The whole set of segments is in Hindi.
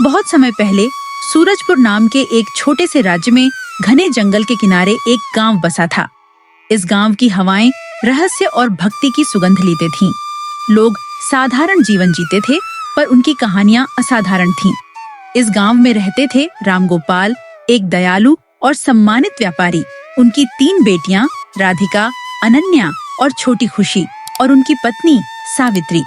बहुत समय पहले सूरजपुर नाम के एक छोटे से राज्य में घने जंगल के किनारे एक गांव बसा था। इस गांव की हवाएं रहस्य और भक्ति की सुगंध लेते थीं। लोग साधारण जीवन जीते थे, पर उनकी कहानियां असाधारण थीं। इस गांव में रहते थे रामगोपाल, एक दयालु और सम्मानित व्यापारी, उनकी 3 बेटियां राधिका, अनन्या और छोटी खुशी, और उनकी पत्नी सावित्री।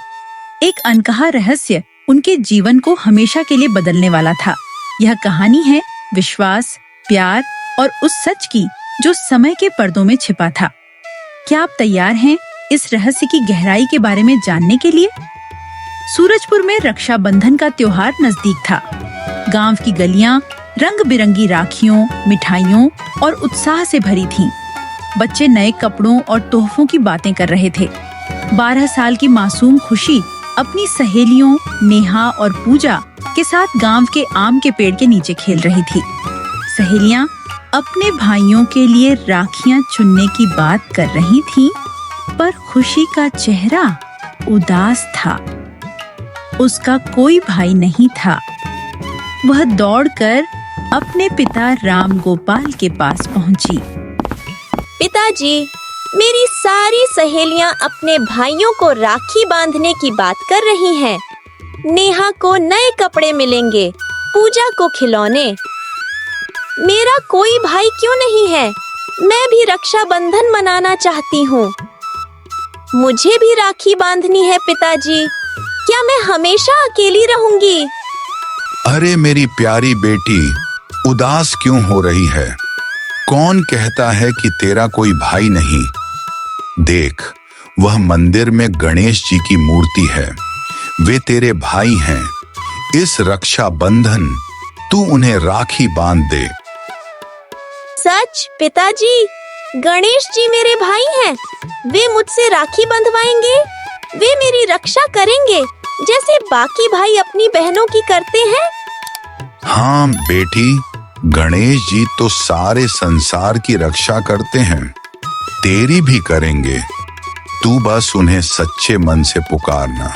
एक अनकहा रहस्य उनके जीवन को हमेशा के लिए बदलने वाला था। यह कहानी है विश्वास, प्यार और उस सच की जो समय के पर्दों में छिपा था। क्या आप तैयार हैं इस रहस्य की गहराई के बारे में जानने के लिए? सूरजपुर में रक्षाबंधन का त्योहार नजदीक था। गांव की गलियां रंग बिरंगी राखियों, मिठाइयों और उत्साह से भरी थीं। बच्चे नए कपड़ों और तोहफों की बातें कर रहे थे। 12 साल की मासूम खुशी अपनी सहेलियों नेहा और पूजा के साथ गांव के आम के पेड़ के नीचे खेल रही थी। सहेलियां अपने भाइयों के लिए राखियां चुनने की बात कर रही थीं, पर खुशी का चेहरा उदास था। उसका कोई भाई नहीं था। वह दौड़कर अपने पिता रामगोपाल के पास पहुंची। पिताजी, मेरी सारी सहेलियां अपने भाइयों को राखी बांधने की बात कर रही हैं। नेहा को नए कपड़े मिलेंगे, पूजा को खिलौने। मेरा कोई भाई क्यों नहीं है? मैं भी रक्षाबंधन मनाना चाहती हूँ। मुझे भी राखी बांधनी है पिताजी। क्या मैं हमेशा अकेली रहूंगी? अरे मेरी प्यारी बेटी, उदास क्यों हो रही है? कौन कहता है कि तेरा कोई भाई नहीं? देख, वह मंदिर में गणेश जी की मूर्ति है। वे तेरे भाई हैं। इस रक्षाबंधन तू उन्हें राखी बांध दे। सच पिताजी, गणेश जी मेरे भाई हैं। वे मुझसे राखी बंधवाएंगे। वे मेरी रक्षा करेंगे जैसे बाकी भाई अपनी बहनों की करते हैं। हाँ बेटी, गणेश जी तो सारे संसार की रक्षा करते हैं, तेरी भी करेंगे। तू बस उन्हें सच्चे मन से पुकारना।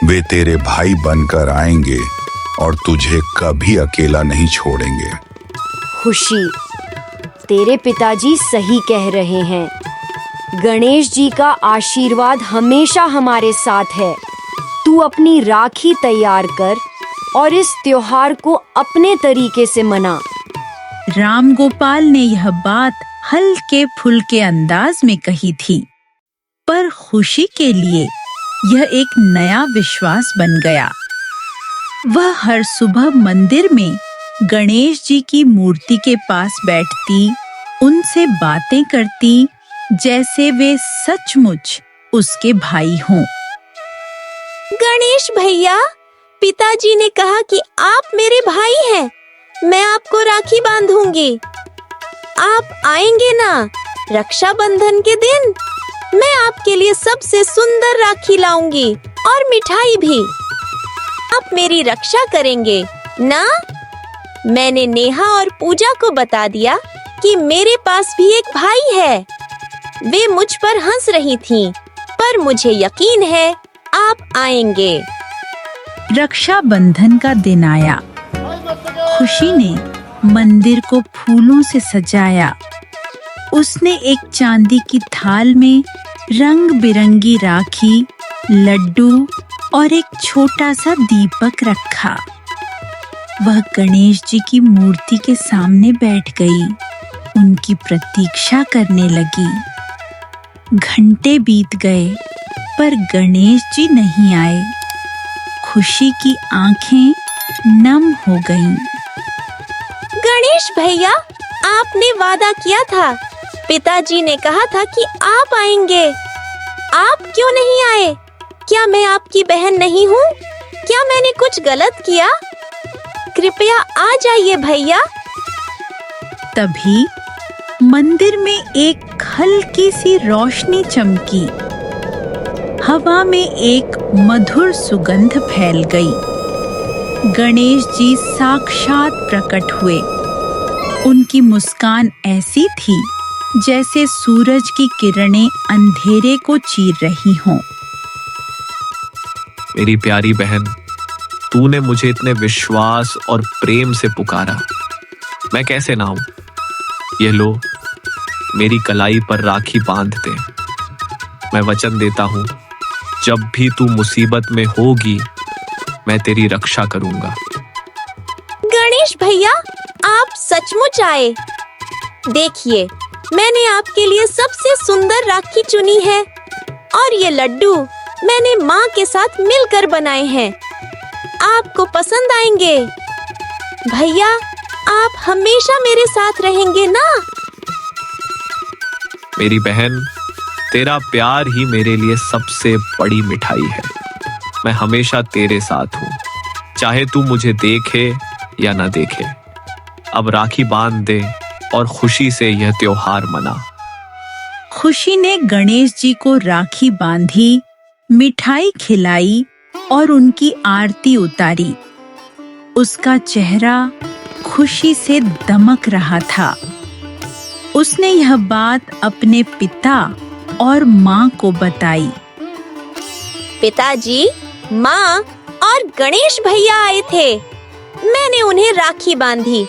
वे तेरे भाई बनकर आएंगे और तुझे कभी अकेला नहीं छोड़ेंगे। खुशी, तेरे पिताजी सही कह रहे हैं। गणेश जी का आशीर्वाद हमेशा हमारे साथ है। तू अपनी राखी तैयार कर और इस त्योहार को अपने तरीके से मना। रामगोपाल ने यह बात हल्के फुल्के अंदाज में कही थी, पर खुशी के लिए यह एक नया विश्वास बन गया। वह हर सुबह मंदिर में गणेश जी की मूर्ति के पास बैठती, उनसे बातें करती जैसे वे सचमुच उसके भाई हों। गणेश भैया, पिताजी ने कहा कि आप मेरे भाई हैं। मैं आपको राखी बांधूंगी। आप आएंगे ना रक्षाबंधन के दिन? मैं आपके लिए सबसे सुंदर राखी लाऊंगी और मिठाई भी। आप मेरी रक्षा करेंगे ना? मैंने नेहा और पूजा को बता दिया कि मेरे पास भी एक भाई है। वे मुझ पर हंस रही थीं, पर मुझे यकीन है आप आएंगे। रक्षाबंधन का दिन आया। खुशी ने मंदिर को फूलों से सजाया। उसने एक चांदी की थाल में रंग बिरंगी राखी, लड्डू और एक छोटा सा दीपक रखा। वह गणेश जी की मूर्ति के सामने बैठ गई, उनकी प्रतीक्षा करने लगी। घंटे बीत गए, पर गणेश जी नहीं आए। खुशी की आंखें नम हो गईं। गणेश भैया, आपने वादा किया था। पिताजी ने कहा था कि आप आएंगे। आप क्यों नहीं आए? क्या मैं आपकी बहन नहीं हूँ? क्या मैंने कुछ गलत किया? कृपया आ जाइए भैया। तभी मंदिर में एक हल्की सी रोशनी चमकी। हवा में एक मधुर सुगंध फैल गई। गणेश जी साक्षात प्रकट हुए। उनकी मुस्कान ऐसी थी जैसे सूरज की किरणें अंधेरे को चीर रही हों। मेरी प्यारी बहन, तूने मुझे इतने विश्वास और प्रेम से पुकारा, मैं कैसे ना हूं। ये लो, मेरी कलाई पर राखी बांध दे। मैं वचन देता हूं, जब भी तू मुसीबत में होगी मैं तेरी रक्षा करूंगा। गणेश भैया, आप सचमुच आए। देखिए, मैंने आपके लिए सबसे सुंदर राखी चुनी है और ये लड्डू मैंने माँ के साथ मिलकर बनाए हैं। आपको पसंद आएंगे। भैया, आप हमेशा मेरे साथ रहेंगे ना? मेरी बहन, तेरा प्यार ही मेरे लिए सबसे बड़ी मिठाई है। मैं हमेशा तेरे साथ हूँ, चाहे तू मुझे देखे या ना देखे। अब राखी बांध दे और खुशी से यह त्योहार मना। खुशी ने गणेश जी को राखी बांधी, मिठाई खिलाई और उनकी आरती उतारी। उसका चेहरा खुशी से दमक रहा था। उसने यह बात अपने पिता और माँ को बताई। पिताजी, माँ और गणेश भैया आए थे। मैंने उन्हें राखी बांधी।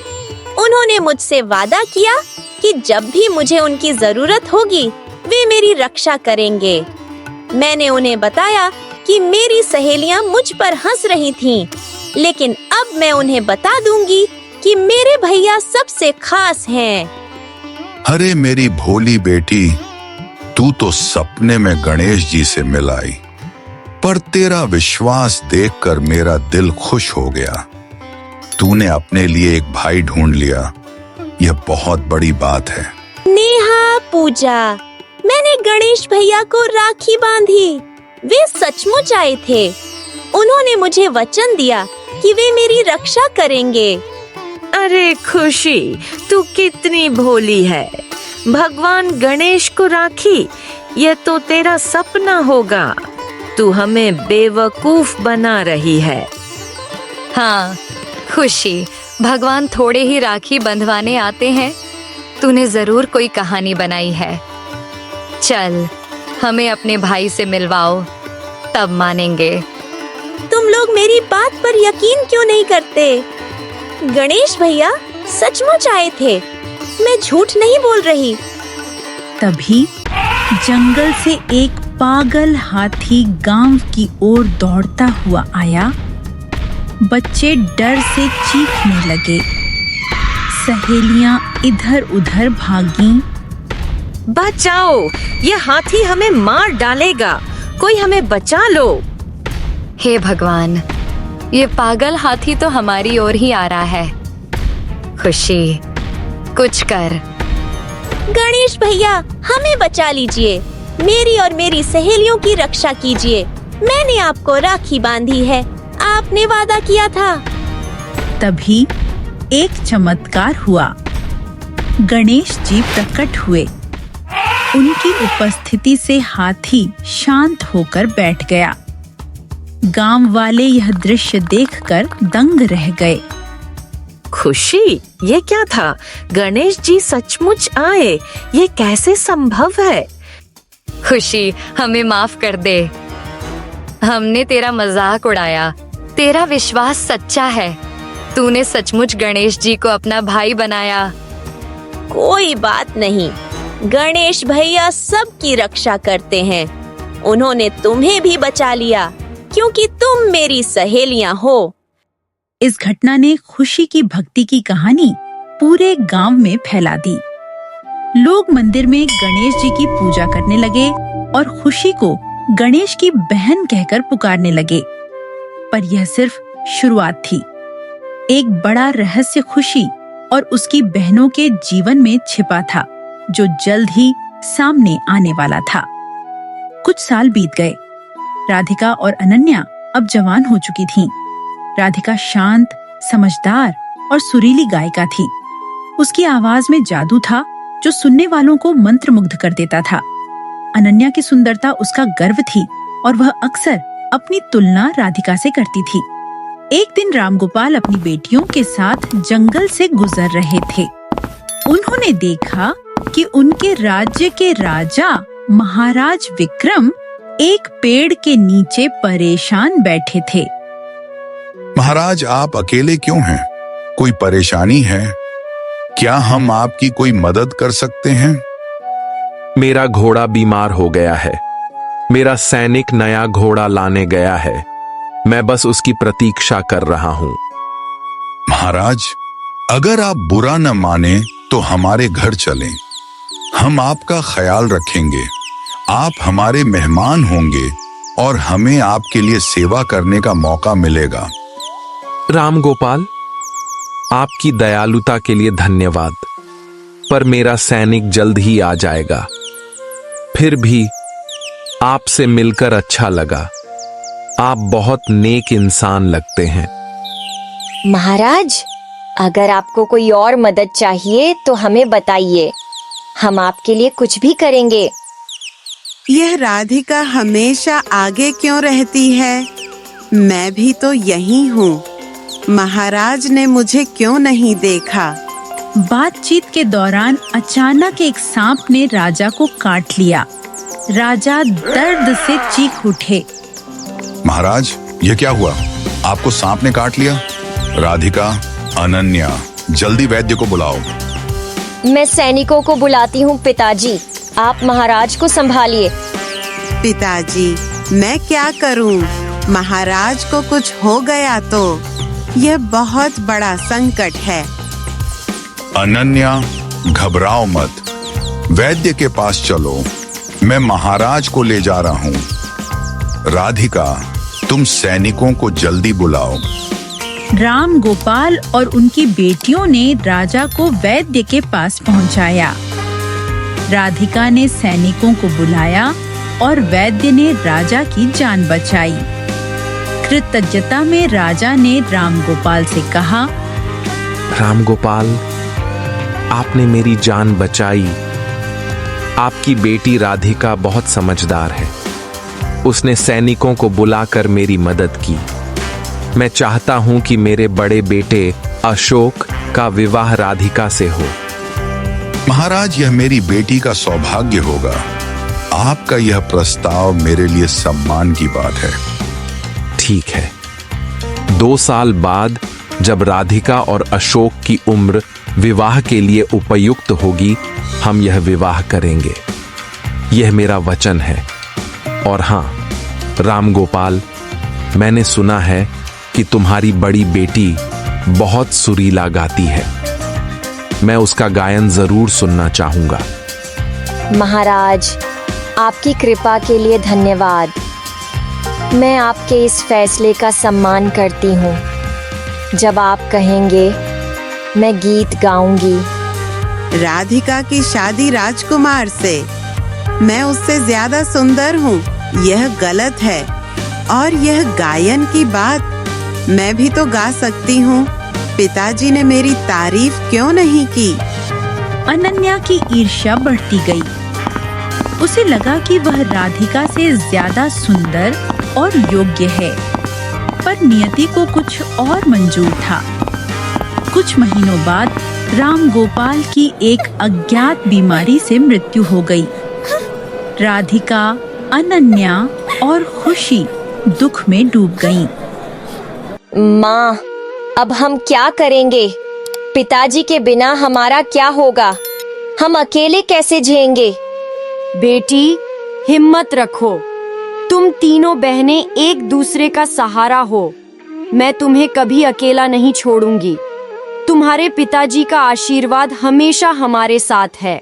उन्होंने मुझसे वादा किया कि जब भी मुझे उनकी जरूरत होगी वे मेरी रक्षा करेंगे। मैंने उन्हें बताया कि मेरी सहेलियां मुझ पर हंस रही थीं, लेकिन अब मैं उन्हें बता दूंगी कि मेरे भैया सबसे खास हैं। अरे मेरी भोली बेटी, तू तो सपने में गणेश जी से मिल आई, पर तेरा विश्वास देखकर मेरा दिल खुश हो गया। तूने अपने लिए एक भाई ढूंढ लिया, यह बहुत बड़ी बात है। नेहा, पूजा, मैंने गणेश भैया को राखी बांधी। वे सचमुच आए थे। उन्होंने मुझे वचन दिया कि वे मेरी रक्षा करेंगे। अरे खुशी, तू कितनी भोली है। भगवान गणेश को राखी, यह तो तेरा सपना होगा। तू हमें बेवकूफ बना रही है। हाँ खुशी, भगवान थोड़े ही राखी बंधवाने आते हैं। तूने जरूर कोई कहानी बनाई है। चल, हमें अपने भाई से मिलवाओ, तब मानेंगे। तुम लोग मेरी बात पर यकीन क्यों नहीं करते? गणेश भैया सचमुच आए थे। मैं झूठ नहीं बोल रही। तभी जंगल से एक पागल हाथी गांव की ओर दौड़ता हुआ आया। बच्चे डर से चीखने लगे। सहेलियां इधर-उधर भागीं। बचाओ, ये हाथी हमें मार डालेगा। कोई हमें बचा लो। हे भगवान, ये पागल हाथी तो हमारी ओर ही आ रहा है। खुशी, कुछ कर। गणेश भैया, हमें बचा लीजिए। मेरी और मेरी सहेलियों की रक्षा कीजिए। मैंने आपको राखी बांधी है, आपने वादा किया था। तभी एक चमत्कार हुआ। गणेश जी प्रकट हुए। उनकी उपस्थिति से हाथी शांत होकर बैठ गया। गांव वाले यह दृश्य देखकर दंग रह गए। खुशी, ये क्या था? गणेश जी सचमुच आए, ये कैसे संभव है? खुशी, हमें माफ कर दे। हमने तेरा मजाक उड़ाया। तेरा विश्वास सच्चा है। तूने सचमुच गणेश जी को अपना भाई बनाया। कोई बात नहीं, गणेश भैया सबकी रक्षा करते हैं। उन्होंने तुम्हें भी बचा लिया क्योंकि तुम मेरी सहेलियां हो। इस घटना ने खुशी की भक्ति की कहानी पूरे गांव में फैला दी। लोग मंदिर में गणेश जी की पूजा करने लगे और खुशी को गणेश की बहन कहकर पुकारने लगे। पर यह सिर्फ शुरुआत थी। एक बड़ा रहस्य खुशी और उसकी बहनों के जीवन में छिपा था, जो जल्द ही सामने आने वाला था। कुछ साल बीत गए। राधिका और अनन्या अब जवान हो चुकी थीं। राधिका शांत, समझदार और सुरीली गायिका थी। उसकी आवाज में जादू था जो सुनने वालों को मंत्रमुग्ध कर देता था। अनन्या की सुंदरता उसका गर्व थी और वह अक्सर अपनी तुलना राधिका से करती थी। एक दिन रामगोपाल अपनी बेटियों के साथ जंगल से गुजर रहे थे। उन्होंने देखा कि उनके राज्य के राजा महाराज विक्रम एक पेड़ के नीचे परेशान बैठे थे। महाराज, आप अकेले क्यों हैं? कोई परेशानी है? क्या हम आपकी कोई मदद कर सकते हैं? मेरा घोड़ा बीमार हो गया है। मेरा सैनिक नया घोड़ा लाने गया है। मैं बस उसकी प्रतीक्षा कर रहा हूं। महाराज, अगर आप बुरा न माने तो हमारे घर चलें। हम आपका ख्याल रखेंगे। आप हमारे मेहमान होंगे और हमें आपके लिए सेवा करने का मौका मिलेगा। राम गोपाल, आपकी दयालुता के लिए धन्यवाद, पर मेरा सैनिक जल्द ही आ जाएगा। फिर भी आपसे मिलकर अच्छा लगा। आप बहुत नेक इंसान लगते हैं। महाराज, अगर आपको कोई और मदद चाहिए तो हमें बताइए। हम आपके लिए कुछ भी करेंगे। यह राधिका हमेशा आगे क्यों रहती है? मैं भी तो यही हूँ। महाराज ने मुझे क्यों नहीं देखा? बातचीत के दौरान अचानक एक सांप ने राजा को काट लिया। राजा दर्द से चीख उठे। महाराज, ये क्या हुआ? आपको सांप ने काट लिया? राधिका, अनन्या, जल्दी वैद्य को बुलाओ। मैं सैनिकों को बुलाती हूँ पिताजी। आप महाराज को संभालिए। पिताजी, मैं क्या करूँ? महाराज को कुछ हो गया तो यह बहुत बड़ा संकट है। अनन्या, घबराओ मत। वैद्य के पास चलो। मैं महाराज को ले जा रहा हूँ। राधिका, तुम सैनिकों को जल्दी बुलाओ। राम गोपाल और उनकी बेटियों ने राजा को वैद्य के पास पहुंचाया। राधिका ने सैनिकों को बुलाया और वैद्य ने राजा की जान बचाई। कृतज्ञता में राजा ने राम गोपाल से कहा, राम गोपाल, आपने मेरी जान बचाई। आपकी बेटी राधिका बहुत समझदार है। उसने सैनिकों को बुलाकर मेरी मदद की। मैं चाहता हूं कि मेरे बड़े बेटे अशोक का विवाह राधिका से हो। महाराज, यह मेरी बेटी का सौभाग्य होगा। आपका यह प्रस्ताव मेरे लिए सम्मान की बात है। ठीक है। 2 साल बाद जब राधिका और अशोक की उम्र विवाह के लिए उपयुक्त होगी, हम यह विवाह करेंगे। यह मेरा वचन है। और हाँ, राम गोपाल, मैंने सुना है कि तुम्हारी बड़ी बेटी बहुत सुरीला गाती है। मैं उसका गायन जरूर सुनना चाहूंगा। महाराज, आपकी कृपा के लिए धन्यवाद। मैं आपके इस फैसले का सम्मान करती हूँ। जब आप कहेंगे, मैं गीत गाऊंगी। राधिका की शादी राजकुमार से। मैं उससे ज्यादा सुंदर हूँ, यह गलत है। और यह गायन की बात, मैं भी तो गा सकती हूँ। पिताजी ने मेरी तारीफ क्यों नहीं की? अनन्या की ईर्ष्या बढ़ती गई। उसे लगा कि वह राधिका से ज्यादा सुंदर और योग्य है, पर नियति को कुछ और मंजूर था। कुछ महीनों बाद राम गोपाल की एक अज्ञात बीमारी से मृत्यु हो गई। राधिका, अनन्या और खुशी दुख में डूब गईं। माँ, अब हम क्या करेंगे? पिताजी के बिना हमारा क्या होगा? हम अकेले कैसे जिएंगे? बेटी, हिम्मत रखो। तुम तीनों बहनें एक दूसरे का सहारा हो। मैं तुम्हें कभी अकेला नहीं छोड़ूंगी। तुम्हारे पिताजी का आशीर्वाद हमेशा हमारे साथ है।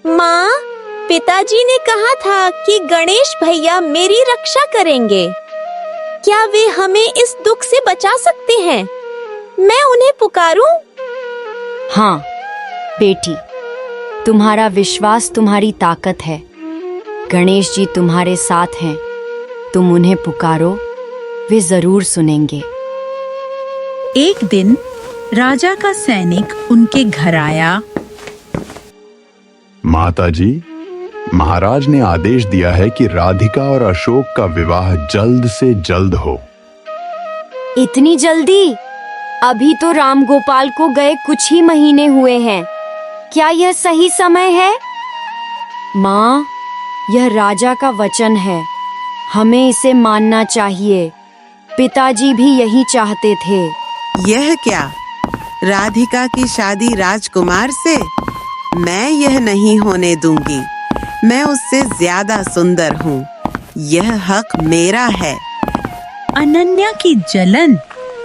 माँ, पिताजी ने कहा था कि गणेश भैया मेरी रक्षा करेंगे। क्या वे हमें इस दुख से बचा सकते हैं? मैं उन्हें पुकारूं? हाँ बेटी, तुम्हारा विश्वास तुम्हारी ताकत है। गणेश जी तुम्हारे साथ हैं। तुम उन्हें पुकारो, वे जरूर सुनेंगे। एक दिन राजा का सैनिक उनके घर आया। माताजी, महाराज ने आदेश दिया है कि राधिका और अशोक का विवाह जल्द से जल्द हो। इतनी जल्दी? अभी तो राम गोपाल को गए कुछ ही महीने हुए हैं। क्या यह सही समय है? माँ, यह राजा का वचन है। हमें इसे मानना चाहिए। पिताजी भी यही चाहते थे। यह क्या? राधिका की शादी राजकुमार से? मैं यह नहीं होने दूंगी। मैं उससे ज्यादा सुंदर हूँ। यह हक मेरा है। अनन्या की जलन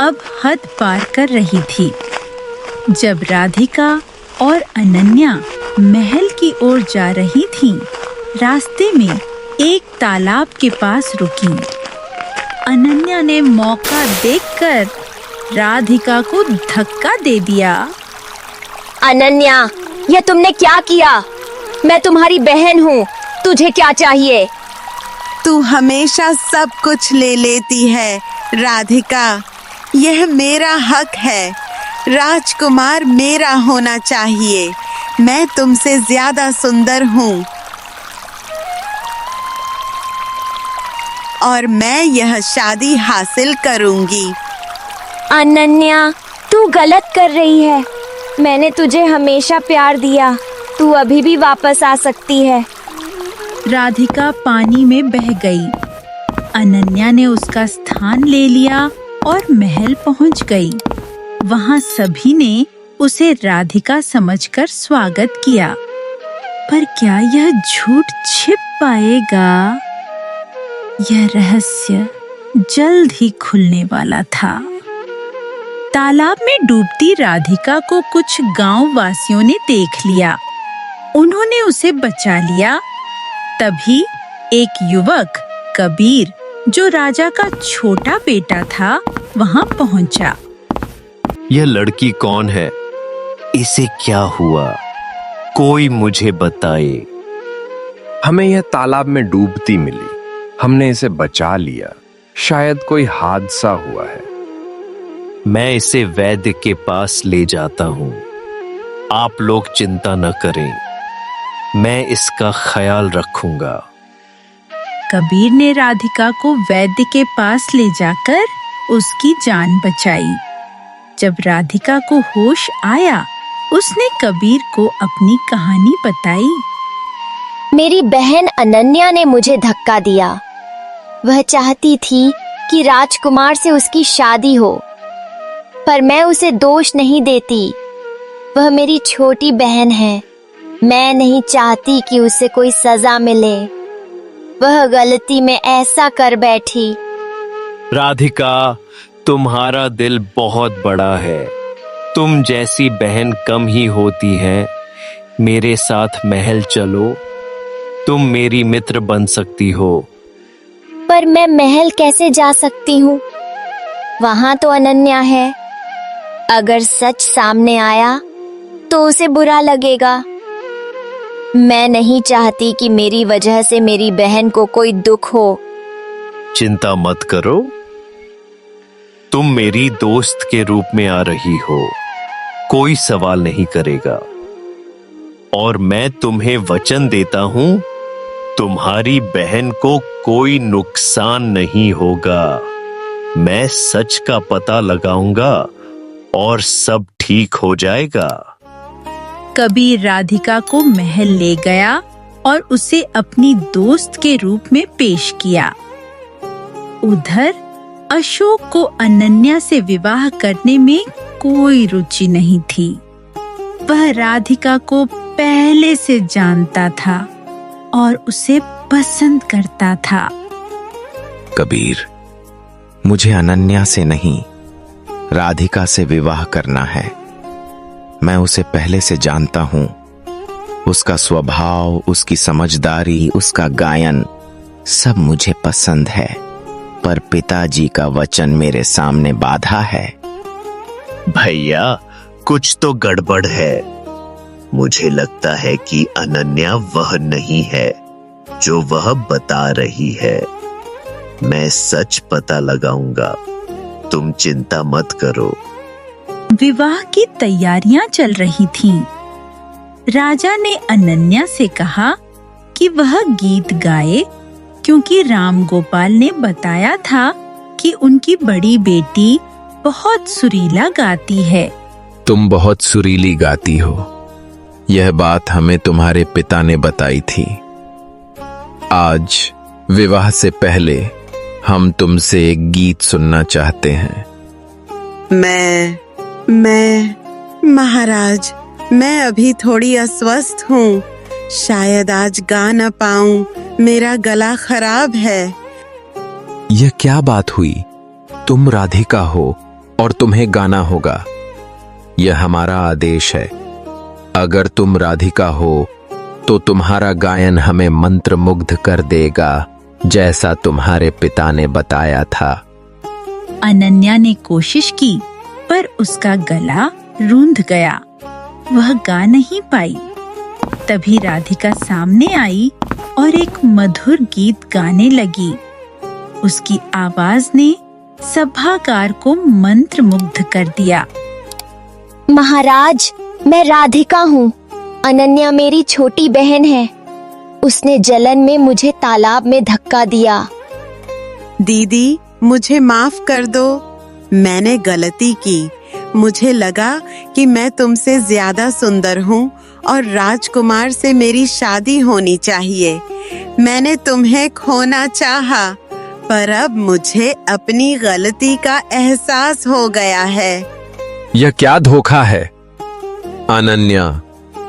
अब हद पार कर रही थी। जब राधिका और अनन्या महल की ओर जा रही थीं, रास्ते में एक तालाब के पास रुकी। अनन्या ने मौका देखकर राधिका को धक्का दे दिया। अनन्या, यह तुमने क्या किया? मैं तुम्हारी बहन हूँ, तुझे क्या चाहिए? तू हमेशा सब कुछ ले लेती है राधिका। यह मेरा हक है। राजकुमार मेरा होना चाहिए। मैं तुमसे ज्यादा सुंदर हूँ और मैं यह शादी हासिल करूंगी। अनन्या, तू गलत कर रही है। मैंने तुझे हमेशा प्यार दिया। तू अभी भी वापस आ सकती है। राधिका पानी में बह गई। अनन्या ने उसका स्थान ले लिया और महल पहुंच गई। वहां सभी ने उसे राधिका समझकर स्वागत किया। पर क्या यह झूठ छिप पाएगा? यह रहस्य जल्द ही खुलने वाला था। तालाब में डूबती राधिका को कुछ गांव वासियों ने देख लिया। उन्होंने उसे बचा लिया। तभी एक युवक कबीर, जो राजा का छोटा बेटा था, वहां पहुंचा। यह लड़की कौन है? इसे क्या हुआ? कोई मुझे बताए। हमें यह तालाब में डूबती मिली। हमने इसे बचा लिया। शायद कोई हादसा हुआ है। मैं इसे वैद्य के पास ले जाता हूँ। आप लोग चिंता न करें, मैं इसका ख्याल रखूंगा। कबीर ने राधिका को वैद्य के पास ले जाकर उसकी जान बचाई। जब राधिका को होश आया, उसने कबीर को अपनी कहानी बताई। मेरी बहन अनन्या ने मुझे धक्का दिया। वह चाहती थी कि राजकुमार से उसकी शादी हो, पर मैं उसे दोष नहीं देती। वह मेरी छोटी बहन है। मैं नहीं चाहती कि उसे कोई सजा मिले। वह गलती में ऐसा कर बैठी। राधिका, तुम्हारा दिल बहुत बड़ा है। तुम जैसी बहन कम ही होती है। मेरे साथ महल चलो। तुम मेरी मित्र बन सकती हो। पर मैं महल कैसे जा सकती हूँ? वहाँ तो अनन्या है। अगर सच सामने आया तो उसे बुरा लगेगा। मैं नहीं चाहती कि मेरी वजह से मेरी बहन को कोई दुख हो। चिंता मत करो। तुम मेरी दोस्त के रूप में आ रही हो। कोई सवाल नहीं करेगा। और मैं तुम्हें वचन देता हूं, तुम्हारी बहन को कोई नुकसान नहीं होगा। मैं सच का पता लगाऊंगा और सब ठीक हो जाएगा। कबीर राधिका को महल ले गया और उसे अपनी दोस्त के रूप में पेश किया। उधर अशोक को अनन्या से विवाह करने में कोई रुचि नहीं थी। वह राधिका को पहले से जानता था और उसे पसंद करता था। कबीर, मुझे अनन्या से नहीं, राधिका से विवाह करना है। मैं उसे पहले से जानता हूँ। उसका स्वभाव, उसकी समझदारी, उसका गायन सब मुझे पसंद है। पर पिताजी का वचन मेरे सामने बाधा है। भैया, कुछ तो गड़बड़ है। मुझे लगता है कि अनन्या वह नहीं है जो वह बता रही है। मैं सच पता लगाऊंगा। तुम चिंता मत करो। विवाह की तैयारियां चल रही थीं। राजा ने अनन्या से कहा कि वह गीत गाए, क्योंकि राम गोपाल ने बताया था कि उनकी बड़ी बेटी बहुत सुरीला गाती है। तुम बहुत सुरीली गाती हो। यह बात हमें तुम्हारे पिता ने बताई थी। आज विवाह से पहले हम तुमसे एक गीत सुनना चाहते हैं। मैं महाराज, मैं अभी थोड़ी अस्वस्थ हूँ। शायद आज गा न पाऊं, मेरा गला खराब है। यह क्या बात हुई? तुम राधिका हो और तुम्हें गाना होगा। यह हमारा आदेश है। अगर तुम राधिका हो तो तुम्हारा गायन हमें मंत्रमुग्ध कर देगा, जैसा तुम्हारे पिता ने बताया था। अनन्या ने कोशिश की, पर उसका गला रूंध गया। वह गा नहीं पाई। तभी राधिका सामने आई और एक मधुर गीत गाने लगी। उसकी आवाज ने सभागार को मंत्रमुग्ध कर दिया। महाराज, मैं राधिका हूँ। अनन्या मेरी छोटी बहन है। उसने जलन में मुझे तालाब में धक्का दिया। दीदी, मुझे माफ कर दो। मैंने गलती की। मुझे लगा कि मैं तुमसे ज्यादा सुंदर हूँ और राजकुमार से मेरी शादी होनी चाहिए। मैंने तुम्हें खोना चाहा, पर अब मुझे अपनी गलती का एहसास हो गया है। यह क्या धोखा है? अनन्या,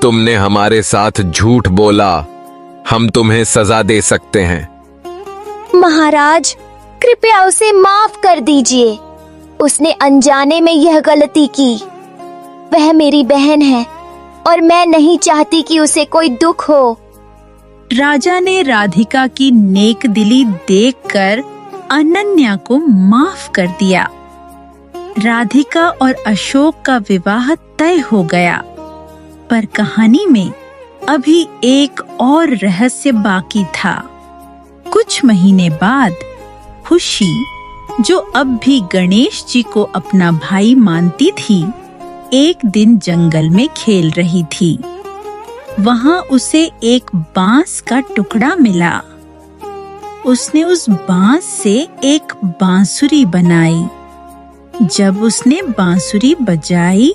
तुमने हमारे साथ झूठ बोला। हम तुम्हें सजा दे सकते हैं। महाराज, कृपया उसे माफ कर दीजिए। उसने अनजाने में यह गलती की। वह मेरी बहन है और मैं नहीं चाहती कि उसे कोई दुख हो। राजा ने राधिका की नेक दिली देखकर अनन्या को माफ कर दिया। राधिका और अशोक का विवाह तय हो गया। पर कहानी में अभी एक और रहस्य बाकी था। कुछ महीने बाद खुशी, जो अब भी गणेश जी को अपना भाई मानती थी, एक दिन जंगल में खेल रही थी। वहां उसे एक बांस का टुकड़ा मिला। उसने उस बांस से एक बांसुरी बनाई। जब उसने बांसुरी बजाई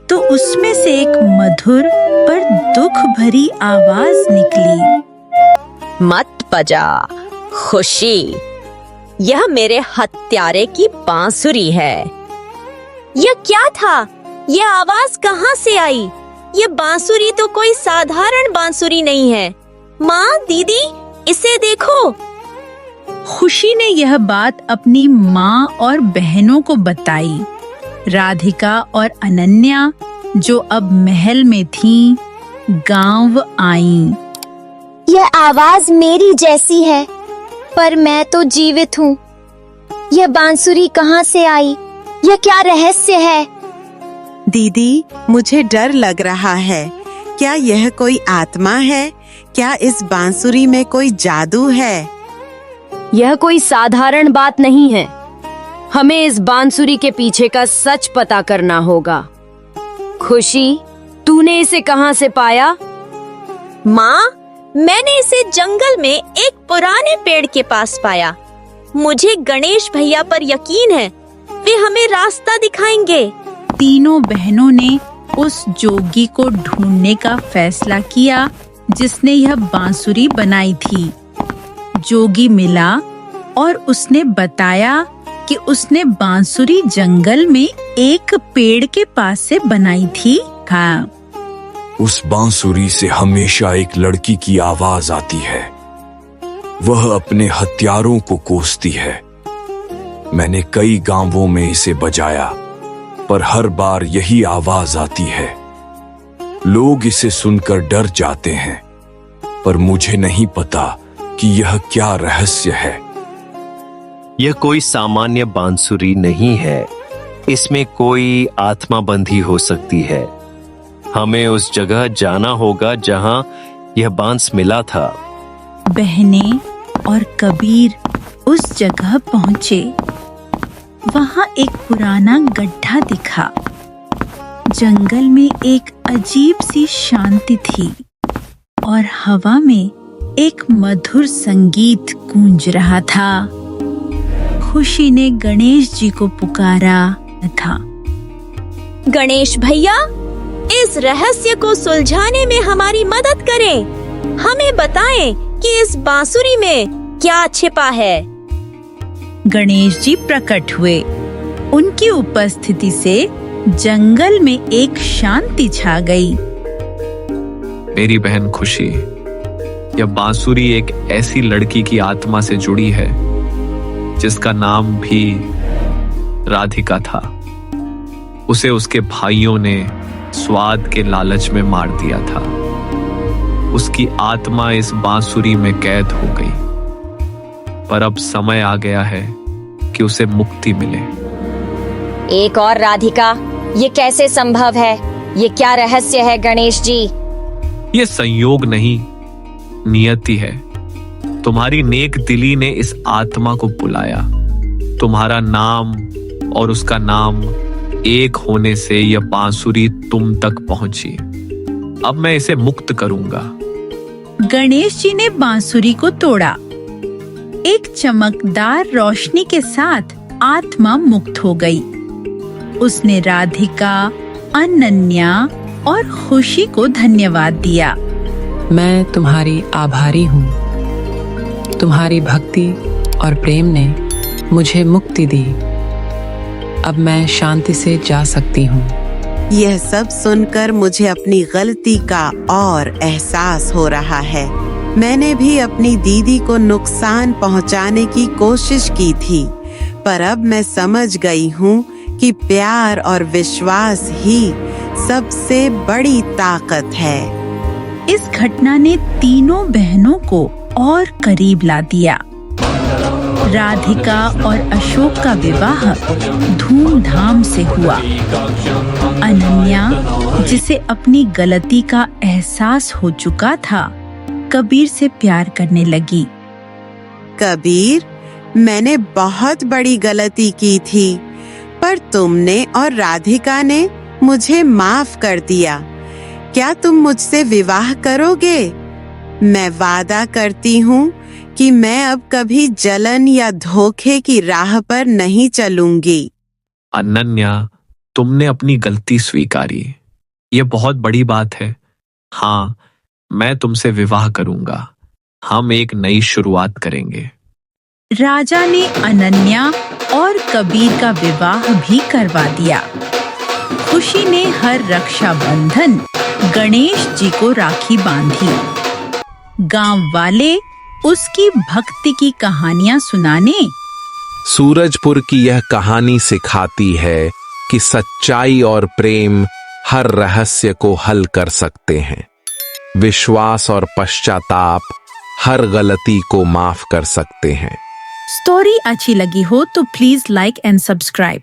तो उसमें से एक मधुर पर दुख भरी आवाज निकली। मत बजा खुशी, यह मेरे हत्यारे की बांसुरी है। यह क्या था? यह आवाज कहाँ से आई? यह बांसुरी तो कोई साधारण बांसुरी नहीं है। माँ, दीदी, इसे देखो। खुशी ने यह बात अपनी माँ और बहनों को बताई। राधिका और अनन्या, जो अब महल में थीं, गांव आईं। यह आवाज मेरी जैसी है, पर मैं तो जीवित हूँ। यह बांसुरी कहाँ से आई? यह क्या रहस्य है? दीदी, मुझे डर लग रहा है। क्या यह कोई आत्मा है? क्या इस बांसुरी में कोई जादू है? यह कोई साधारण बात नहीं है। हमें इस बांसुरी के पीछे का सच पता करना होगा। खुशी, तूने इसे कहाँ से पाया? माँ, मैंने इसे जंगल में एक पुराने पेड़ के पास पाया। मुझे गणेश भैया पर यकीन है, वे हमें रास्ता दिखाएंगे। तीनों बहनों ने उस जोगी को ढूंढने का फैसला किया जिसने यह बांसुरी बनाई थी। जोगी मिला और उसने बताया कि उसने बांसुरी जंगल में एक पेड़ के पास से बनाई थी। हाँ, उस बांसुरी से हमेशा एक लड़की की आवाज आती है। वह अपने हथियारों को कोसती है। मैंने कई गांवों में इसे बजाया, पर हर बार यही आवाज आती है। लोग इसे सुनकर डर जाते हैं, पर मुझे नहीं पता कि यह क्या रहस्य है। यह कोई सामान्य बांसुरी नहीं है। इसमें कोई आत्मा बंधी हो सकती है। हमें उस जगह जाना होगा जहां यह बांस मिला था। बहनें और कबीर उस जगह पहुंचे। वहां एक पुराना गड्ढा दिखा। जंगल में एक अजीब सी शांति थी और हवा में एक मधुर संगीत गूंज रहा था। खुशी ने गणेश जी को पुकारा था। गणेश भैया, इस रहस्य को सुलझाने में हमारी मदद करें। हमें बताएं कि इस बांसुरी में क्या छिपा है। गणेश जी प्रकट हुए। उनकी उपस्थिति से जंगल में एक शांति छा गई। मेरी बहन खुशी, यह बांसुरी एक ऐसी लड़की की आत्मा से जुड़ी है जिसका नाम भी राधिका था। उसे उसके भाइयों ने स्वाद के लालच में मार दिया था। उसकी आत्मा इस बांसुरी में कैद हो गई, पर अब समय आ गया है कि उसे मुक्ति मिले। एक और राधिका, ये कैसे संभव है? ये क्या रहस्य है गणेश जी? ये संयोग नहीं, नियति है। तुम्हारी नेक दिली ने इस आत्मा को बुलाया। तुम्हारा नाम और उसका नाम एक होने से यह बांसुरी तुम तक पहुंची। अब मैं इसे मुक्त करूंगा। गणेश जी ने बांसुरी को तोड़ा। एक चमकदार रोशनी के साथ आत्मा मुक्त हो गई। उसने राधिका, अनन्या और खुशी को धन्यवाद दिया। मैं तुम्हारी आभारी हूँ। तुम्हारी भक्ति और प्रेम ने मुझे मुक्ति दी। अब मैं शांति से जा सकती हूँ। यह सब सुनकर मुझे अपनी गलती का और एहसास हो रहा है। मैंने भी अपनी दीदी को नुकसान पहुंचाने की कोशिश की थी, पर अब मैं समझ गई हूँ कि प्यार और विश्वास ही सबसे बड़ी ताकत है। इस घटना ने तीनों बहनों को और करीब ला दिया। राधिका और अशोक का विवाह धूमधाम से हुआ। अनन्या, जिसे अपनी गलती का एहसास हो चुका था, कबीर से प्यार करने लगी। कबीर, मैंने बहुत बड़ी गलती की थी, पर तुमने और राधिका ने मुझे माफ कर दिया। क्या तुम मुझसे विवाह करोगे? मैं वादा करती हूँ कि मैं अब कभी जलन या धोखे की राह पर नहीं चलूंगी। अनन्या, तुमने अपनी गलती स्वीकारी। यह बहुत बड़ी बात है। हाँ, मैं तुमसे विवाह करूंगा। हम एक नई शुरुआत करेंगे। राजा ने अनन्या और कबीर का विवाह भी करवा दिया। खुशी ने हर रक्षाबंधन गणेश जी को राखी बांधी। गांव वाले उसकी भक्ति की कहानियां सुनाने। सूरजपुर की यह कहानी सिखाती है कि सच्चाई और प्रेम हर रहस्य को हल कर सकते हैं। विश्वास और पश्चाताप हर गलती को माफ कर सकते हैं। स्टोरी अच्छी लगी हो तो प्लीज लाइक एंड सब्सक्राइब।